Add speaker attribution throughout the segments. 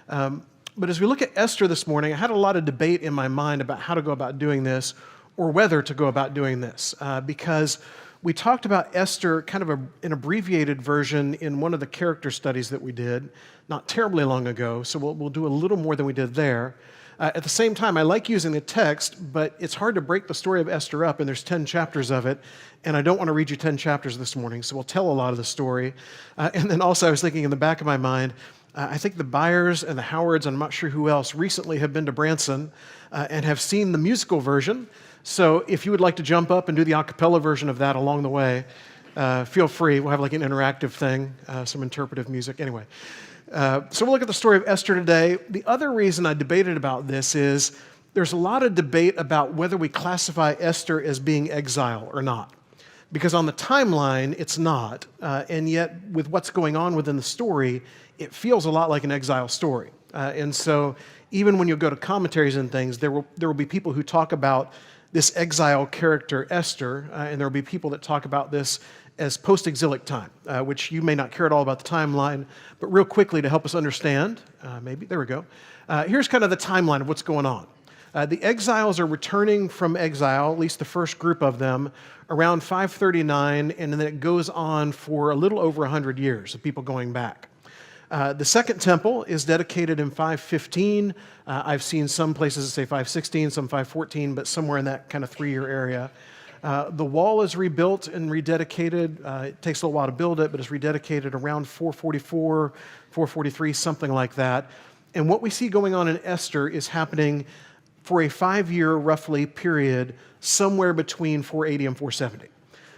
Speaker 1: But as we look at Esther this morning, I had a lot of debate in my mind about how to go about doing this or whether to go about doing this because we talked about Esther kind of an abbreviated version in one of the character studies that we did not terribly long ago, so we'll do a little more than we did there. At the same time, I like using the text, but it's hard to break the story of Esther up, and there's 10 chapters of it, and I don't want to read you 10 chapters this morning, so we'll tell a lot of the story. And then also I was thinking in the back of my mind, I think the Byers and the Howards, and I'm not sure who else, recently have been to Branson and have seen the musical version. So if you would like to jump up and do the a cappella version of that along the way, feel free. We'll have like an interactive thing, some interpretive music. Anyway, so we'll look at the story of Esther today. The other reason I debated about this is there's a lot of debate about whether we classify Esther as being exile or not. Because on the timeline, it's not. And yet, with what's going on within the story, it feels a lot like an exile story. And so even when you go to commentaries and things, there will be people who talk about this exile character, Esther, and there will be people that talk about this as post-exilic time, which you may not care at all about the timeline, but real quickly to help us understand, there we go. Here's kind of the timeline of what's going on. The exiles are returning from exile, at least the first group of them, around 539, and then it goes on for a little over 100 years of people going back. The second temple is dedicated in 515. I've seen some places that say 516, some 514, but somewhere in that kind of 3-year area. The wall is rebuilt and rededicated. It takes a little while to build it, but it's rededicated around 444, 443, something like that. And what we see going on in Esther is happening for a 5-year, roughly, period, somewhere between 480 and 470.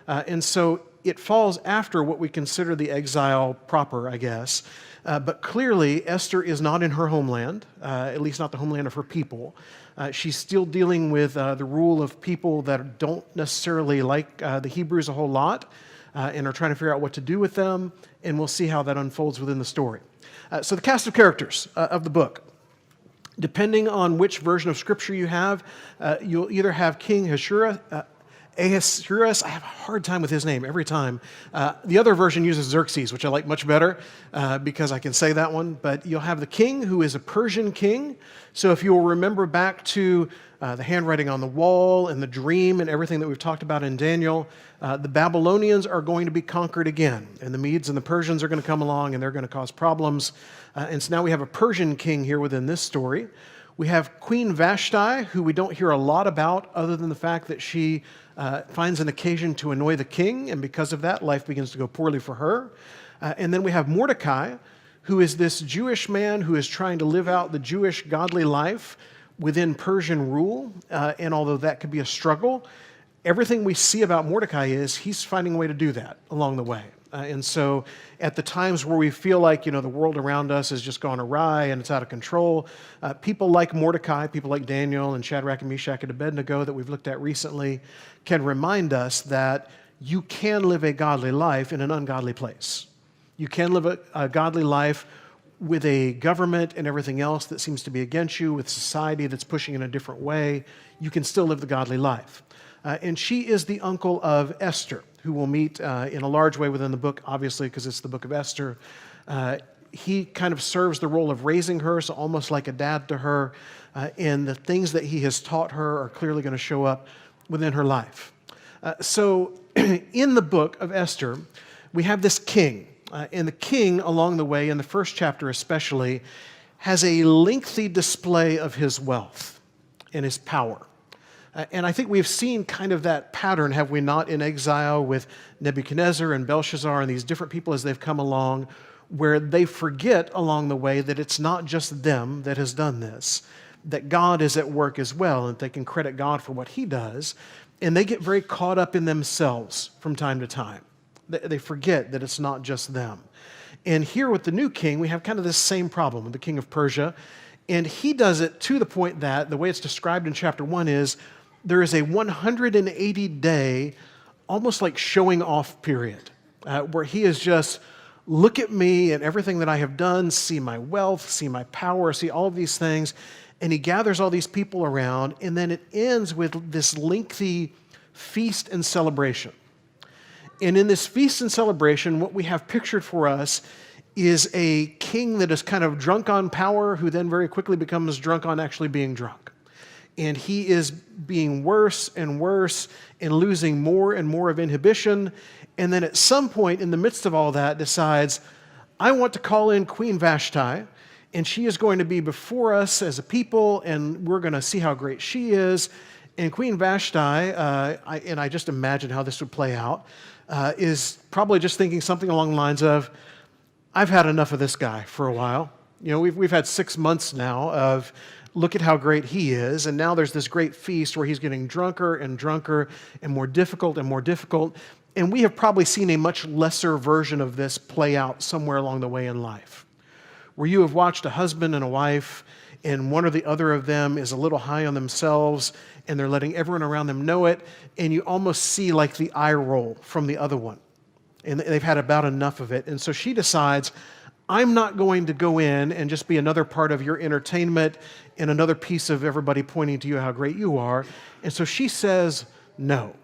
Speaker 1: And so it falls after what we consider the exile proper, I guess. But clearly, Esther is not in her homeland, at least not the homeland of her people. She's still dealing with the rule of people that don't necessarily like the Hebrews a whole lot and are trying to figure out what to do with them, and we'll see how that unfolds within the story. So the cast of characters of the book. Depending on which version of Scripture you have, you'll either have King Ahasuerus, I have a hard time with his name every time. The other version uses Xerxes, which I like much better because I can say that one. But you'll have the king who is a Persian king. So if you'll remember back to the handwriting on the wall and the dream and everything that we've talked about in Daniel, the Babylonians are going to be conquered again. And the Medes and the Persians are going to come along and they're going to cause problems. And so now we have a Persian king here within this story. We have Queen Vashti, who we don't hear a lot about other than the fact that she finds an occasion to annoy the king, and because of that, life begins to go poorly for her. And then we have Mordecai, who is this Jewish man who is trying to live out the Jewish godly life within Persian rule, and although that could be a struggle, everything we see about Mordecai is he's finding a way to do that along the way. And so at the times where we feel like, the world around us has just gone awry and it's out of control, people like Mordecai, people like Daniel and Shadrach and Meshach and Abednego that we've looked at recently can remind us that you can live a godly life in an ungodly place. You can live a godly life with a government and everything else that seems to be against you, with society that's pushing in a different way. You can still live the godly life. And she is the uncle of Esther, who we'll meet in a large way within the book, obviously, because it's the book of Esther. He kind of serves the role of raising her, so almost like a dad to her, and the things that he has taught her are clearly going to show up within her life. So in the book of Esther, we have this king, and the king, along the way, in the first chapter especially, has a lengthy display of his wealth and his power. And I think we've seen kind of that pattern, have we not, in exile with Nebuchadnezzar and Belshazzar and these different people as they've come along, where they forget along the way that it's not just them that has done this, that God is at work as well, and they can credit God for what he does, and they get very caught up in themselves from time to time. They forget that it's not just them. And here with the new king, we have kind of this same problem with the king of Persia, and he does it to the point that the way it's described in chapter 1 is there is a 180-day, almost like showing off period, where he is just, look at me and everything that I have done, see my wealth, see my power, see all of these things, and he gathers all these people around, and then it ends with this lengthy feast and celebration. And in this feast and celebration, what we have pictured for us is a king that is kind of drunk on power, who then very quickly becomes drunk on actually being drunk. And he is being worse and worse and losing more and more of inhibition. And then at some point in the midst of all that decides, I want to call in Queen Vashti, and she is going to be before us as a people, and we're going to see how great she is. And Queen Vashti, I just imagine how this would play out, is probably just thinking something along the lines of, I've had enough of this guy for a while. You know, we've had 6 months now of look at how great he is, and now there's this great feast where he's getting drunker and drunker and more difficult and more difficult. And we have probably seen a much lesser version of this play out somewhere along the way in life, where you have watched a husband and a wife, and one or the other of them is a little high on themselves, and they're letting everyone around them know it, and you almost see like the eye roll from the other one. And they've had about enough of it. And so she decides, I'm not going to go in and just be another part of your entertainment and another piece of everybody pointing to you how great you are. And so she says no.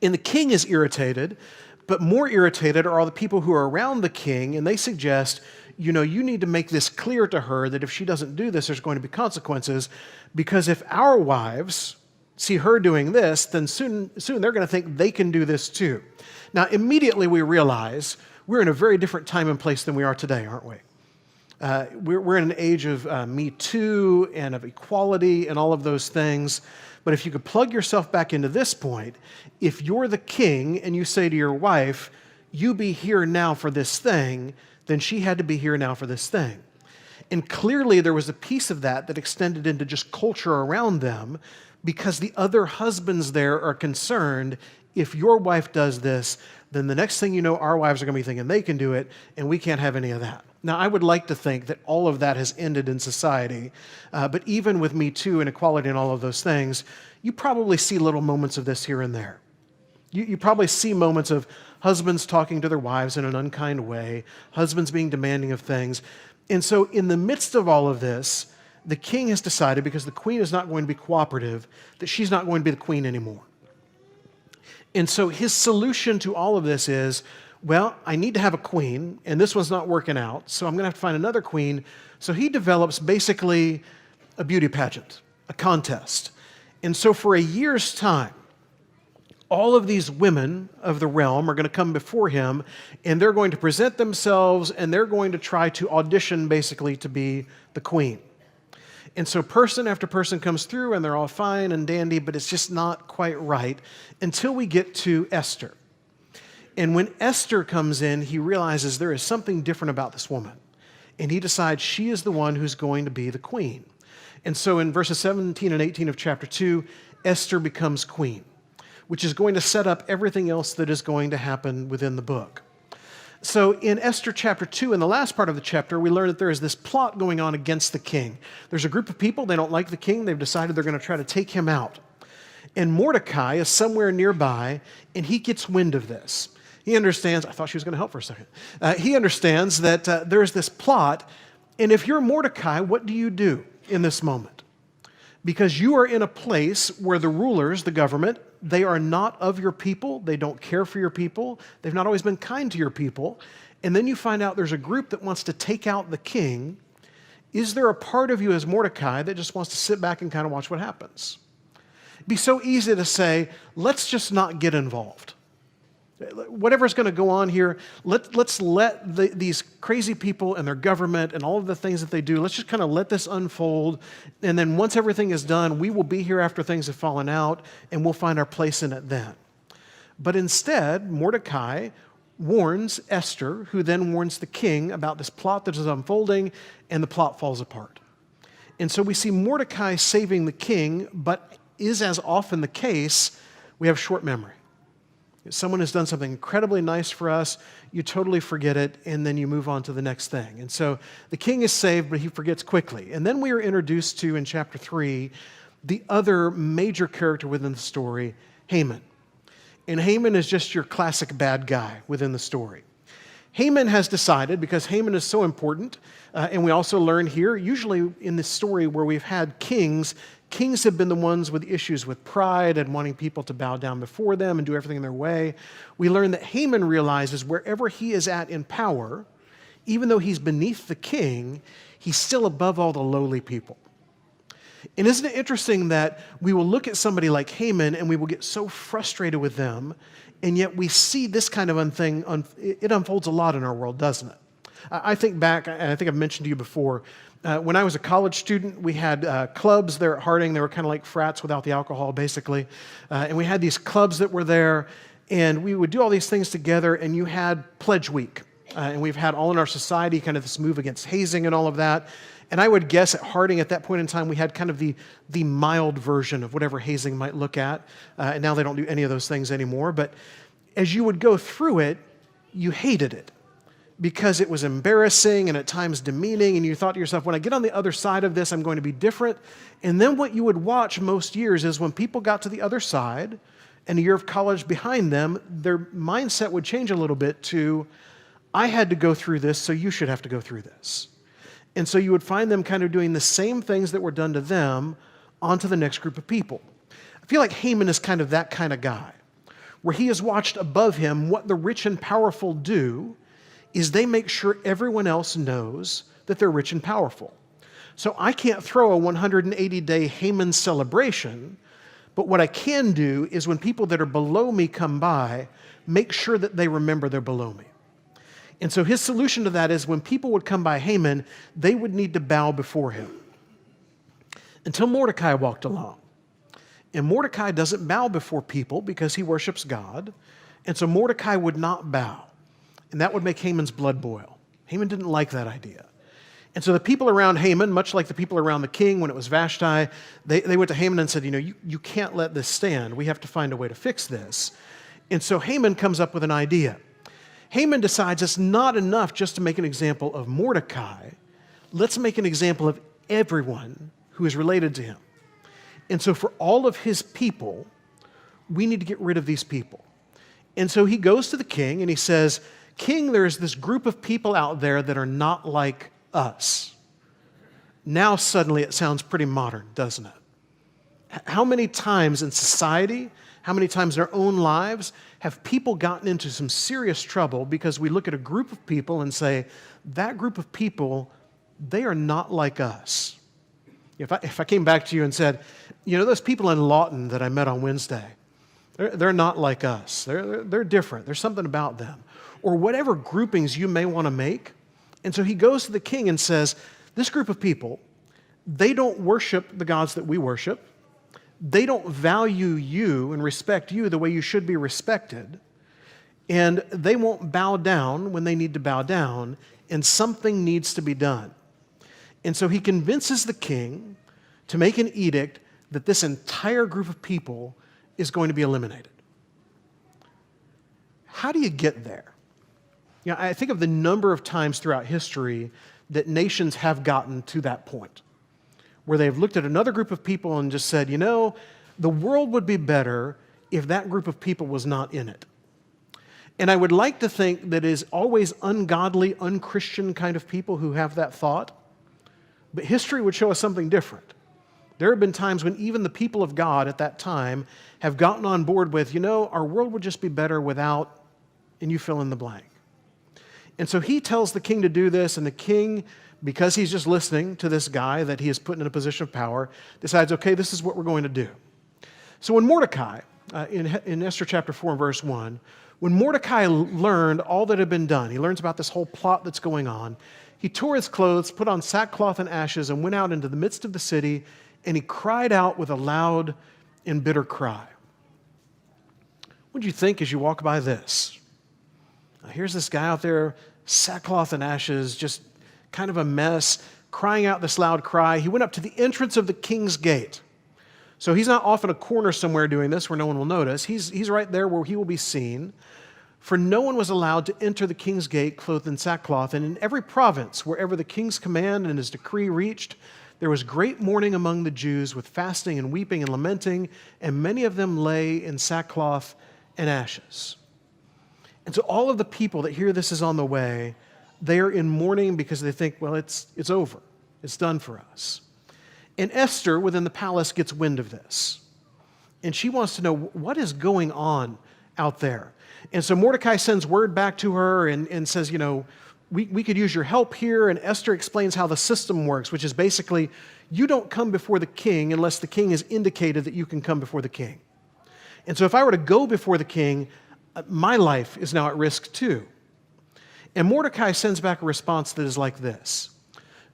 Speaker 1: And the king is irritated, but more irritated are all the people who are around the king, and they suggest, you know, you need to make this clear to her that if she doesn't do this, there's going to be consequences, because if our wives see her doing this, then soon they're going to think they can do this too. Now, immediately we realize we're in a very different time and place than we are today, aren't we? We're in an age of Me Too and of equality and all of those things. But if you could plug yourself back into this point, if you're the king and you say to your wife, you be here now for this thing, then she had to be here now for this thing. And clearly there was a piece of that extended into just culture around them, because the other husbands there are concerned, if your wife does this, then the next thing you know, our wives are going to be thinking they can do it, and we can't have any of that. Now, I would like to think that all of that has ended in society, but even with Me Too and equality and all of those things, you probably see little moments of this here and there. You probably see moments of husbands talking to their wives in an unkind way, husbands being demanding of things. And so in the midst of all of this, the king has decided, because the queen is not going to be cooperative, that she's not going to be the queen anymore. And so his solution to all of this is, well, I need to have a queen, and this one's not working out, so I'm going to have to find another queen. So he develops basically a beauty pageant, a contest. And so for a year's time, all of these women of the realm are going to come before him, and they're going to present themselves, and they're going to try to audition basically to be the queen. And so person after person comes through, and they're all fine and dandy, but it's just not quite right until we get to Esther. And when Esther comes in, he realizes there is something different about this woman. And he decides she is the one who's going to be the queen. And so in verses 17 and 18 of chapter 2, Esther becomes queen, which is going to set up everything else that is going to happen within the book. So in Esther chapter 2, in the last part of the chapter, we learn that there is this plot going on against the king. There's a group of people, they don't like the king, they've decided they're going to try to take him out. And Mordecai is somewhere nearby, and he gets wind of this. He understands, I thought she was going to help for a second. He understands that there's this plot, and if you're Mordecai, what do you do in this moment? Because you are in a place where the rulers, the government, they are not of your people, they don't care for your people, they've not always been kind to your people, and then you find out there's a group that wants to take out the king. Is there a part of you as Mordecai that just wants to sit back and kind of watch what happens? It'd be so easy to say, let's just not get involved. Whatever's going to go on here, let's let these crazy people and their government and all of the things that they do, let's just kind of let this unfold. And then once everything is done, we will be here after things have fallen out, and we'll find our place in it then. But instead, Mordecai warns Esther, who then warns the king about this plot that is unfolding, and the plot falls apart. And so we see Mordecai saving the king, but is as often the case, we have short memory. Someone has done something incredibly nice for us, you totally forget it, and then you move on to the next thing. And so the king is saved, but he forgets quickly. And then we are introduced to, in chapter 3, the other major character within the story, Haman. And Haman is just your classic bad guy within the story. Haman has decided, because Haman is so important, and we also learn here, usually in this story where we've had kings have been the ones with issues with pride and wanting people to bow down before them and do everything in their way. We learn that Haman realizes wherever he is at in power, even though he's beneath the king, he's still above all the lowly people. And isn't it interesting that we will look at somebody like Haman and we will get so frustrated with them, and yet we see this kind of thing, it unfolds a lot in our world, doesn't it? I think back, and I think I've mentioned to you before, when I was a college student, we had clubs there at Harding. They were kind of like frats without the alcohol, basically. And we had these clubs that were there, and we would do all these things together, and you had Pledge Week. And we've had all in our society kind of this move against hazing and all of that. And I would guess at Harding at that point in time, we had kind of the mild version of whatever hazing might look at. And now they don't do any of those things anymore. But as you would go through it, you hated it because it was embarrassing and at times demeaning. And you thought to yourself, when I get on the other side of this, I'm going to be different. And then what you would watch most years is when people got to the other side and a year of college behind them, their mindset would change a little bit to, I had to go through this, so you should have to go through this. And so you would find them kind of doing the same things that were done to them onto the next group of people. I feel like Haman is kind of that kind of guy, where he has watched above him what the rich and powerful do is they make sure everyone else knows that they're rich and powerful. So I can't throw a 180-day Haman celebration, but what I can do is when people that are below me come by, make sure that they remember they're below me. And so his solution to that is when people would come by Haman, they would need to bow before him. Until Mordecai walked along. And Mordecai doesn't bow before people because he worships God. And so Mordecai would not bow. And that would make Haman's blood boil. Haman didn't like that idea. And so the people around Haman, much like the people around the king when it was Vashti, they went to Haman and said, you can't let this stand. We have to find a way to fix this. And so Haman comes up with an idea. Haman decides it's not enough just to make an example of Mordecai. Let's make an example of everyone who is related to him. And so for all of his people, we need to get rid of these people. And so he goes to the king and he says, King, there's this group of people out there that are not like us. Now suddenly it sounds pretty modern, doesn't it? How many times in society, how many times in our own lives have people gotten into some serious trouble because we look at a group of people and say, that group of people, they are not like us. If I came back to you and said, those people in Lawton that I met on Wednesday, they're not like us. They're different. There's something about them. Or whatever groupings you may want to make. And so he goes to the king and says, this group of people, they don't worship the gods that we worship. They don't value you and respect you the way you should be respected. And they won't bow down when they need to bow down, and something needs to be done. And so he convinces the king to make an edict that this entire group of people is going to be eliminated. How do you get there? I think of the number of times throughout history that nations have gotten to that point, where they've looked at another group of people and just said, the world would be better if that group of people was not in it. And I would like to think that it is always ungodly, unchristian kind of people who have that thought, but history would show us something different. There have been times when even the people of God at that time have gotten on board with, our world would just be better without, and you fill in the blank. And so he tells the king to do this, and the king, because he's just listening to this guy that he has put in a position of power, decides, okay, this is what we're going to do. So when Mordecai, in Esther chapter 4 and verse 1, when Mordecai learned all that had been done, he learns about this whole plot that's going on, he tore his clothes, put on sackcloth and ashes, and went out into the midst of the city, and he cried out with a loud and bitter cry. What do you think as you walk by this? Now, here's this guy out there, sackcloth and ashes, just kind of a mess, crying out this loud cry. He went up to the entrance of the king's gate. So he's not off in a corner somewhere doing this where no one will notice. He's right there where he will be seen. For no one was allowed to enter the king's gate clothed in sackcloth. And in every province, wherever the king's command and his decree reached, there was great mourning among the Jews with fasting and weeping and lamenting, and many of them lay in sackcloth and ashes. And so all of the people that hear this is on the way, they are in mourning because they think, well, it's over. It's done for us. And Esther within the palace gets wind of this. And she wants to know what is going on out there. And so Mordecai sends word back to her and says, we could use your help here. And Esther explains how the system works, which is basically you don't come before the king unless the king has indicated that you can come before the king. And so if I were to go before the king, my life is now at risk too. And Mordecai sends back a response that is like this: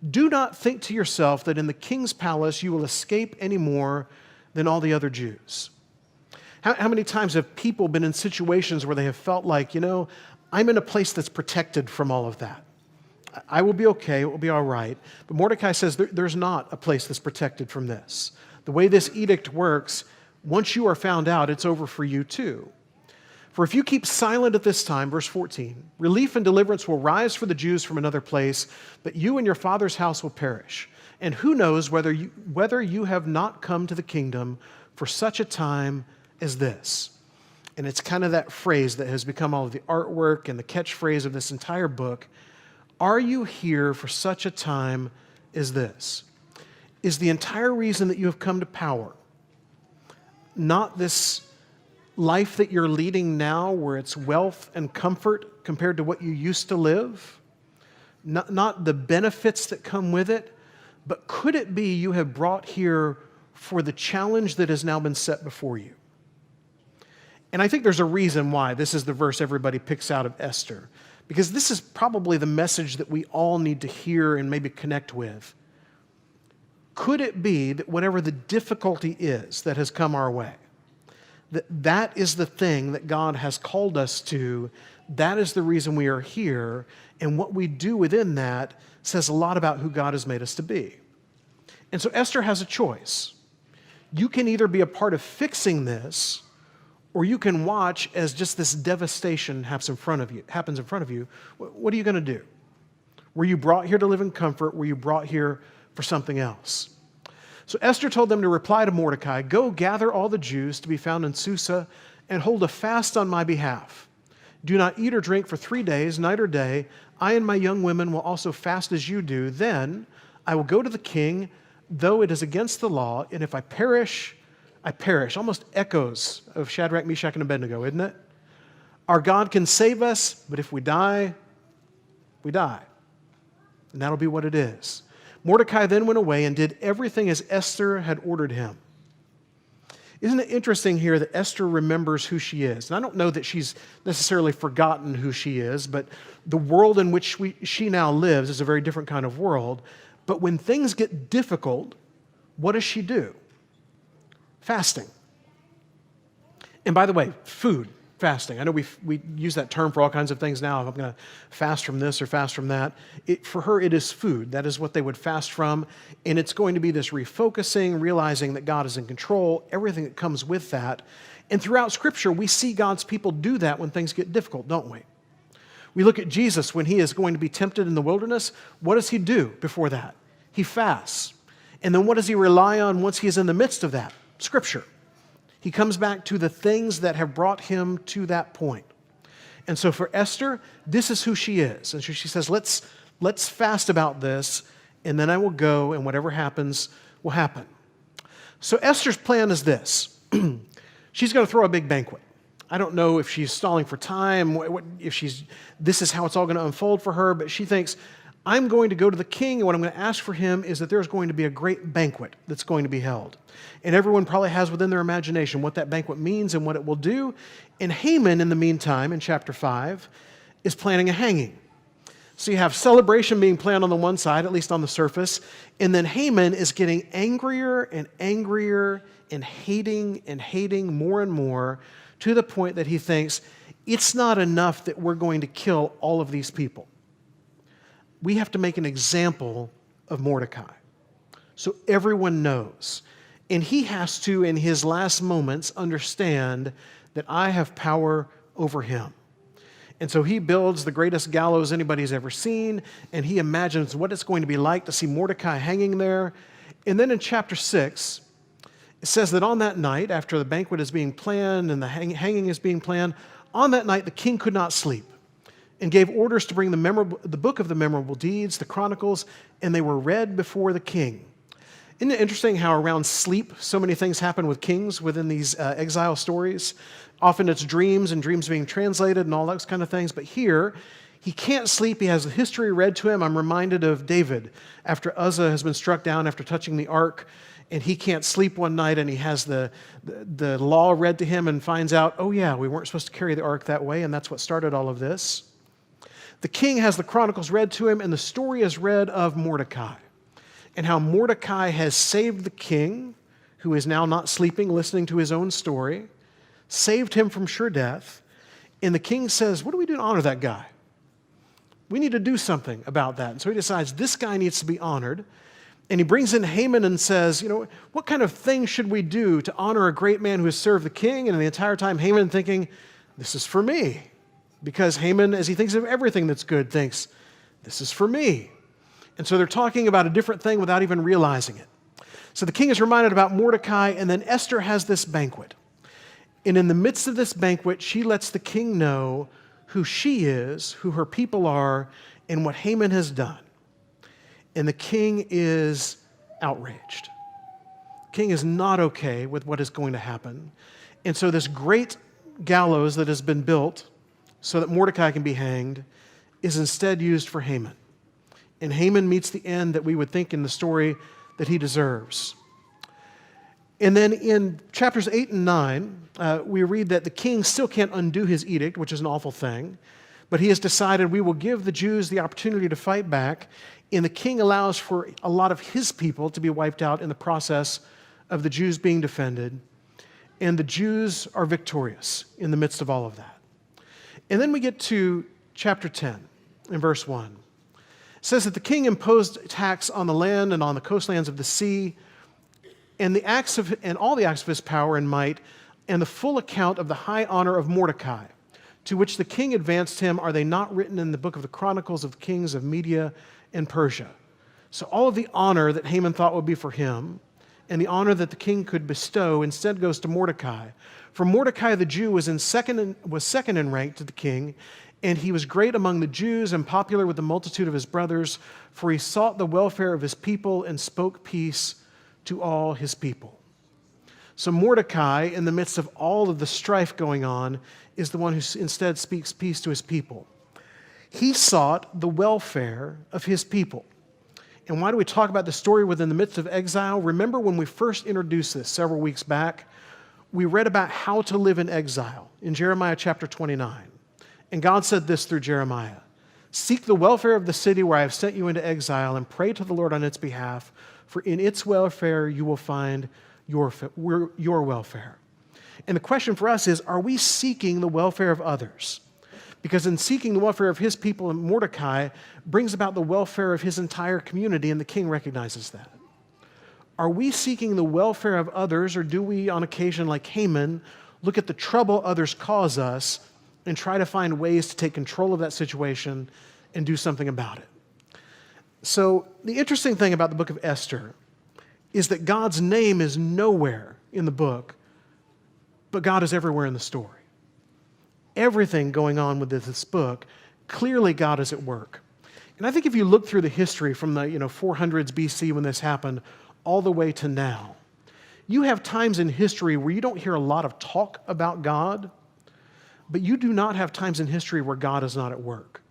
Speaker 1: do not think to yourself that in the king's palace you will escape any more than all the other Jews. How many times have people been in situations where they have felt like, I'm in a place that's protected from all of that. I will be okay, it will be all right. But Mordecai says there's not a place that's protected from this. The way this edict works, once you are found out, it's over for you too. For if you keep silent at this time, verse 14, relief and deliverance will rise for the Jews from another place, but you and your father's house will perish. And who knows whether you have not come to the kingdom for such a time as this. And it's kind of that phrase that has become all of the artwork and the catchphrase of this entire book. Are you here for such a time as this? Is the entire reason that you have come to power not this life that you're leading now where it's wealth and comfort compared to what you used to live? Not the benefits that come with it, but could it be you have brought here for the challenge that has now been set before you? And I think there's a reason why this is the verse everybody picks out of Esther, because this is probably the message that we all need to hear and maybe connect with. Could it be that whatever the difficulty is that has come our way, that is the thing that God has called us to, that is the reason we are here, and what we do within that says a lot about who God has made us to be. And so Esther has a choice. You can either be a part of fixing this, or you can watch as just this devastation happens in front of you. What are you going to do? Were you brought here to live in comfort? Were you brought here for something else? So Esther told them to reply to Mordecai, go gather all the Jews to be found in Susa and hold a fast on my behalf. Do not eat or drink for 3 days, night or day. I and my young women will also fast as you do. Then I will go to the king, though it is against the law, and if I perish, I perish. Almost echoes of Shadrach, Meshach, and Abednego, isn't it? Our God can save us, but if we die, we die. And that'll be what it is. Mordecai then went away and did everything as Esther had ordered him. Isn't it interesting here that Esther remembers who she is? And I don't know that she's necessarily forgotten who she is, but the world in which she now lives is a very different kind of world. But when things get difficult, what does she do? Fasting. And by the way, food, fasting. I know we use that term for all kinds of things now. If I'm going to fast from this or fast from that. For her, it is food. That is what they would fast from. And it's going to be this refocusing, realizing that God is in control, everything that comes with that. And throughout Scripture, we see God's people do that when things get difficult, don't we? We look at Jesus when he is going to be tempted in the wilderness. What does he do before that? He fasts. And then what does he rely on once he is in the midst of that? Scripture. He comes back to the things that have brought him to that point. And so for Esther, this is who she is. And so she says, let's fast about this, and then I will go, and whatever happens will happen. So Esther's plan is this. She's going to throw a big banquet. I don't know if she's stalling for time, this is how it's all going to unfold for her, but she thinks, I'm going to go to the king, and what I'm going to ask for him is that there's going to be a great banquet that's going to be held. And everyone probably has within their imagination what that banquet means and what it will do. And Haman, in the meantime, in chapter 5, is planning a hanging. So you have celebration being planned on the one side, at least on the surface, and then Haman is getting angrier and angrier and hating more and more to the point that he thinks, it's not enough that we're going to kill all of these people. We have to make an example of Mordecai so everyone knows. And he has to, in his last moments, understand that I have power over him. And so he builds the greatest gallows anybody's ever seen, and he imagines what it's going to be like to see Mordecai hanging there. And then in chapter 6, it says that on that night, after the banquet is being planned and the hanging is being planned, on that night the king could not sleep, and gave orders to bring the book of the memorable deeds, the chronicles, and they were read before the king. Isn't it interesting how around sleep so many things happen with kings within these exile stories? Often it's dreams and dreams being translated and all those kind of things, but here He can't sleep. He has the history read to him. I'm reminded of David after Uzzah has been struck down after touching the ark, and he can't sleep one night, and he has the law read to him and finds out, oh yeah, we weren't supposed to carry the ark that way, and that's what started all of this. The king has the Chronicles read to him, and the story is read of Mordecai and how Mordecai has saved the king, who is now not sleeping, listening to his own story, saved him from sure death. And the king says, what do we do to honor that guy? We need to do something about that. And so he decides this guy needs to be honored. And he brings in Haman and says, what kind of thing should we do to honor a great man who has served the king? And the entire time Haman thinking, this is for me. Because Haman, as he thinks of everything that's good, thinks, this is for me. And so they're talking about a different thing without even realizing it. So the king is reminded about Mordecai, and then Esther has this banquet. And in the midst of this banquet, she lets the king know who she is, who her people are, and what Haman has done. And the king is outraged. The king is not okay with what is going to happen. And so this great gallows that has been built so that Mordecai can be hanged is instead used for Haman. And Haman meets the end that we would think in the story that he deserves. And then in chapters 8 and 9, we read that the king still can't undo his edict, which is an awful thing, but he has decided we will give the Jews the opportunity to fight back, and the king allows for a lot of his people to be wiped out in the process of the Jews being defended, and the Jews are victorious in the midst of all of that. And then we get to chapter 10 in verse 1. It says that the king imposed tax on the land and on the coastlands of the sea, and all the acts of his power and might, and the full account of the high honor of Mordecai, to which the king advanced him, are they not written in the book of the Chronicles of the kings of Media and Persia? So all of the honor that Haman thought would be for him, and the honor that the king could bestow, instead goes to Mordecai. For Mordecai the Jew was second in rank to the king, and he was great among the Jews and popular with the multitude of his brothers, for he sought the welfare of his people and spoke peace to all his people. So Mordecai, in the midst of all of the strife going on, is the one who instead speaks peace to his people. He sought the welfare of his people. And why do we talk about the story within the midst of exile? Remember when we first introduced this several weeks back, we read about how to live in exile in Jeremiah chapter 29. And God said this through Jeremiah, "Seek the welfare of the city where I have sent you into exile and pray to the Lord on its behalf, for in its welfare you will find your welfare." And the question for us is, are we seeking the welfare of others? Because in seeking the welfare of his people, Mordecai brings about the welfare of his entire community, and the king recognizes that. Are we seeking the welfare of others, or do we, on occasion like Haman, look at the trouble others cause us and try to find ways to take control of that situation and do something about it? So the interesting thing about the book of Esther is that God's name is nowhere in the book, but God is everywhere in the story. Everything going on with this book, clearly God is at work. And I think if you look through the history from the 400s BC when this happened all the way to now, you have times in history where you don't hear a lot of talk about God, but you do not have times in history where God is not at work.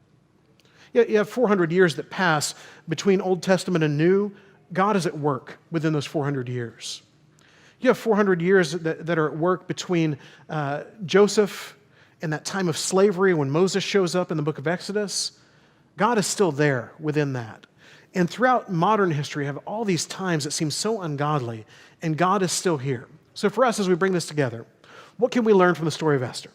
Speaker 1: You have 400 years that pass between Old Testament and New. God is at work within those 400 years. You have 400 years that are at work between Joseph and that time of slavery when Moses shows up in the book of Exodus. God is still there within that. And throughout modern history, you have all these times that seem so ungodly, and God is still here. So for us, as we bring this together, what can we learn from the story of Esther?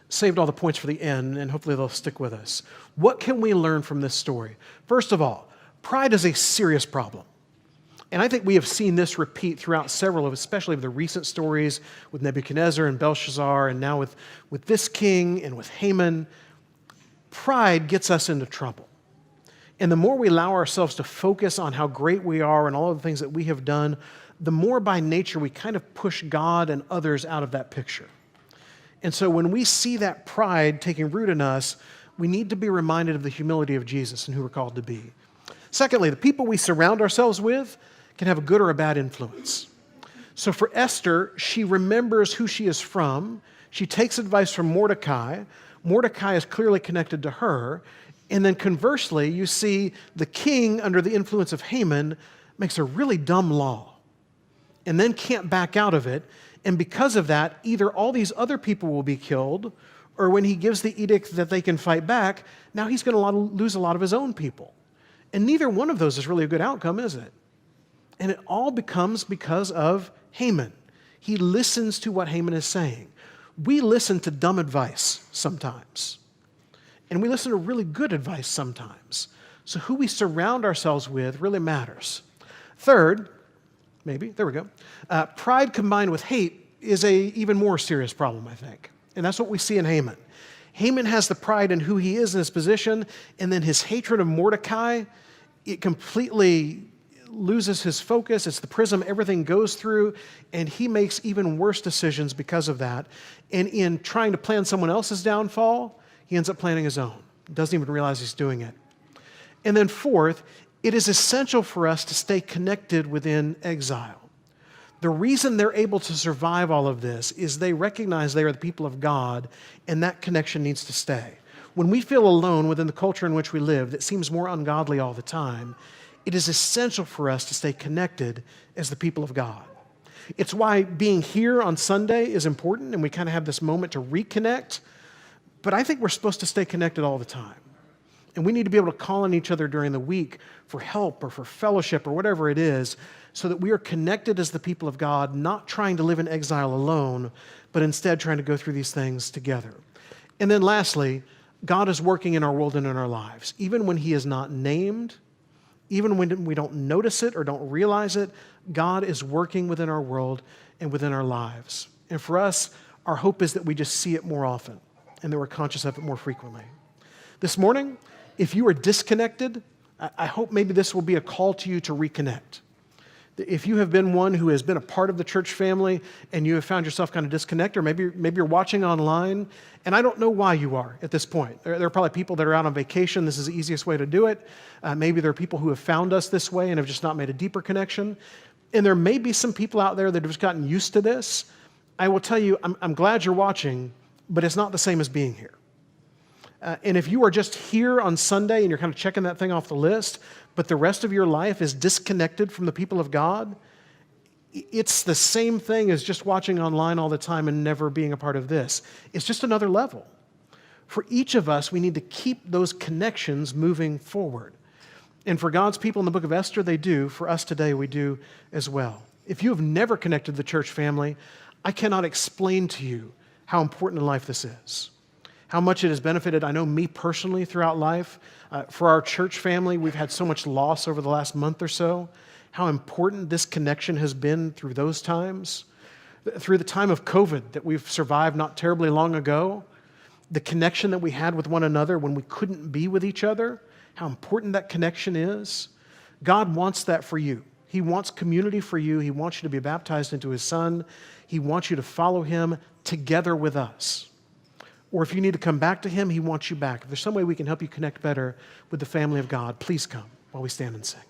Speaker 1: Saved all the points for the end, and hopefully they'll stick with us. What can we learn from this story? First of all, pride is a serious problem. And I think we have seen this repeat throughout several of, especially the recent stories with Nebuchadnezzar and Belshazzar, and now with this king and with Haman. Pride gets us into trouble. And the more we allow ourselves to focus on how great we are and all of the things that we have done, the more by nature we kind of push God and others out of that picture. And so when we see that pride taking root in us, we need to be reminded of the humility of Jesus and who we're called to be. Secondly, the people we surround ourselves with can have a good or a bad influence. So for Esther, she remembers who she is from. She takes advice from Mordecai, Mordecai is clearly connected to her. And then conversely, you see the king, under the influence of Haman, makes a really dumb law and then can't back out of it. And because of that, either all these other people will be killed, or when he gives the edict that they can fight back, now he's going to lose a lot of his own people. And neither one of those is really a good outcome, is it? And it all becomes because of Haman. He listens to what Haman is saying. We listen to dumb advice sometimes. And we listen to really good advice sometimes. So who we surround ourselves with really matters. Third, pride combined with hate is an even more serious problem, I think. And that's what we see in Haman. Haman has the pride in who he is in his position, and then his hatred of Mordecai, it completely loses his focus. It's the prism everything goes through, and he makes even worse decisions because of that. And in trying to plan someone else's downfall, he ends up planning his own. Doesn't even realize he's doing it. And then fourth, it is essential for us to stay connected within exile. The reason they're able to survive all of this is they recognize they are the people of God, and that connection needs to stay. When we feel alone within the culture in which we live that seems more ungodly all the time, it is essential for us to stay connected as the people of God. It's why being here on Sunday is important, and we kind of have this moment to reconnect, but I think we're supposed to stay connected all the time. And we need to be able to call on each other during the week for help or for fellowship or whatever it is, so that we are connected as the people of God, not trying to live in exile alone, but instead trying to go through these things together. And then lastly, God is working in our world and in our lives. Even when he is not named, even when we don't notice it or don't realize it, God is working within our world and within our lives. And for us, our hope is that we just see it more often and that we're conscious of it more frequently. This morning, if you are disconnected, I hope maybe this will be a call to you to reconnect. If you have been one who has been a part of the church family and you have found yourself kind of disconnected, or maybe you're watching online, and I don't know why you are at this point. There are probably people that are out on vacation. This is the easiest way to do it. Maybe there are people who have found us this way and have just not made a deeper connection. And there may be some people out there that have just gotten used to this. I will tell you, I'm glad you're watching, but it's not the same as being here. And if you are just here on Sunday and you're kind of checking that thing off the list, but the rest of your life is disconnected from the people of God, it's the same thing as just watching online all the time and never being a part of this. It's just another level. For each of us, we need to keep those connections moving forward. And for God's people in the book of Esther, they do. For us today, we do as well. If you have never connected to the church family, I cannot explain to you how important in life this is. How much it has benefited, I know, me personally throughout life. For our church family, we've had so much loss over the last month or so. How important this connection has been through those times. Through the time of COVID that we've survived not terribly long ago, the connection that we had with one another when we couldn't be with each other, how important that connection is. God wants that for you. He wants community for you. He wants you to be baptized into his Son. He wants you to follow him together with us. Or if you need to come back to him, he wants you back. If there's some way we can help you connect better with the family of God, please come while we stand and sing.